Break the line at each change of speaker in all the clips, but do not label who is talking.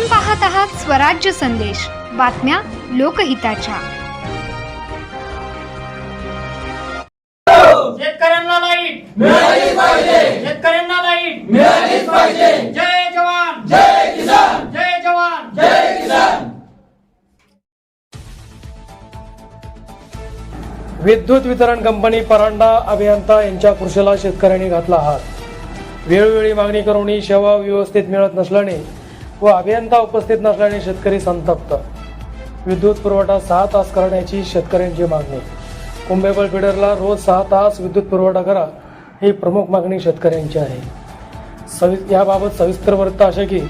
आपण पाहत आहात स्वराज्य संदेश, बातम्या लोकहिताच्या।
शेतकऱ्यांना लाईट
मिळालीच पाहिजे,
शेतकऱ्यांना लाईट
मिळालीच पाहिजे।
जय जवान
जय किसान,
जय जवान
जय किसान।
विद्युत वितरण कंपनी परांडा अभियंता यांच्या कृषीला शेतकऱ्यांनी घातला हात। वेळोवेळी मागणी करूनही सेवा व्यवस्थित मिळत नसल्याने व अभियंता उपस्थित नसल्याने शेतकरी संतप्त। विद्युत पुरवठा 6 तास करण्याची शेतकऱ्यांची मागणी। कुंभेबळ फिडरला रोज 6 तास विद्युत पुरवठा करा ही प्रमुख मागणी शेतकऱ्यांची आहे। याबाबत सविस्तर वृत्त असे की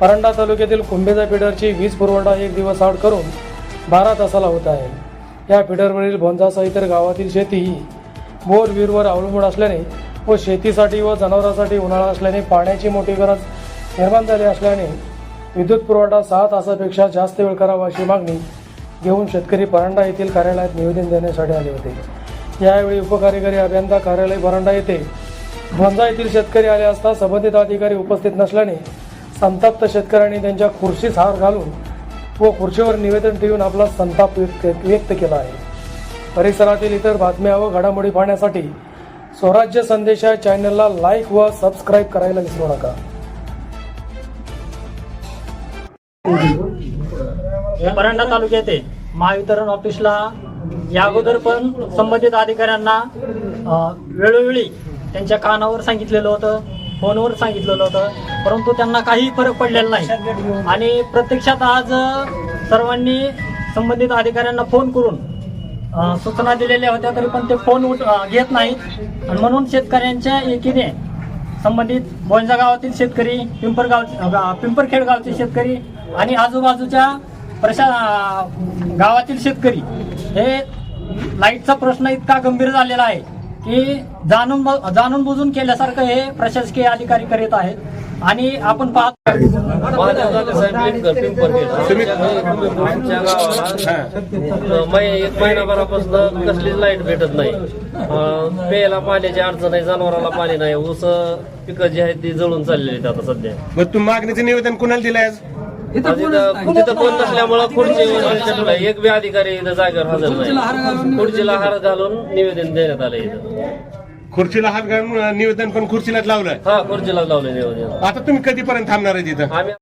परांडा तालुक्यातील कुंभेजा फिडरची वीज पुरवठा 1 दिवस आड करून 12 तासाला होत आहे। या फिडरवरील भोंजासह इतर गावातील शेती ही बोर विहीरवर अवलंबून असल्याने व शेतीसाठी व जनावरांसाठी उन्हाळा असल्याने पाण्याची मोठी गरज निर्माण झाली असल्याने विद्युत पुरवठा 6 तासापेक्षा जास्त वेळ करावा अशी मागणी घेऊन शेतकरी परांडा येथील कार्यालयात निवेदन देण्यासाठी आले होते। यावेळी उपकार्यकारी अभियंता कार्यालय परांडा येथे भोंजा येथील शेतकरी आले असता संबंधित अधिकारी उपस्थित नसल्याने संतप्त शेतकऱ्यांनी त्यांच्या खुर्चीस हार घालून व खुर्चीवर निवेदन ठेवून आपला संताप व्यक्त केला आहे। परिसरातील इतर बातम्या व घडामोडी पाहण्यासाठी स्वराज्य संदेश या चॅनलला लाईक व सबस्क्राईब करायला विसरू नका।
परांडा तालुक्यात महावितरण ऑफिसला या अगोदर पण संबंधित अधिकाऱ्यांना वेळोवेळी त्यांच्या कानावर सांगितलेलं होतं, फोनवर सांगितलेलं होतं, परंतु त्यांना काही फरक पडलेला नाही। आणि प्रत्यक्षात आज सर्वांनी संबंधित अधिकाऱ्यांना फोन करून सूचना दिलेल्या होत्या, तरी पण ते फोन घेत नाहीत। आणि म्हणून शेतकऱ्यांच्या एकीने संबंधित भोंजा गावातील शेतकरी, पिंपरखेड गावचे शेतकरी आणि आजूबाजूच्या गावातील शेतकरी हे लाईटचा प्रश्न इतका गंभीर झालेला आहे की जाणून बुजून केल्यासारखं हे प्रशासकीय अधिकारी करीत आहेत। आणि आपण पाहतो
एक महिनाभरापासून कसलीच लाईट भेटत नाही। प्यायला पाण्याची अडचण आहे, जनावराला पाणी नाही, ऊस पिकं जी आहेत ती जळून चाललेली आहेत आता सध्या।
मग तुम्ही मागणीचं निवेदन कुणाला दिलंय?
तिथं कोण नसल्यामुळे खुर्ची एक बी अधिकारी इथं जागेवर हजर नाही। खुर्चीला हार घालून निवेदन देण्यात आलं इथं।
खुर्चीला हात घालून निवेदन पण खुर्चीलाच लावलंय?
हा, खुर्चीला लावलं निवेदन।
आता तुम्ही कधीपर्यंत थांबणार आहे तिथं?
आम्ही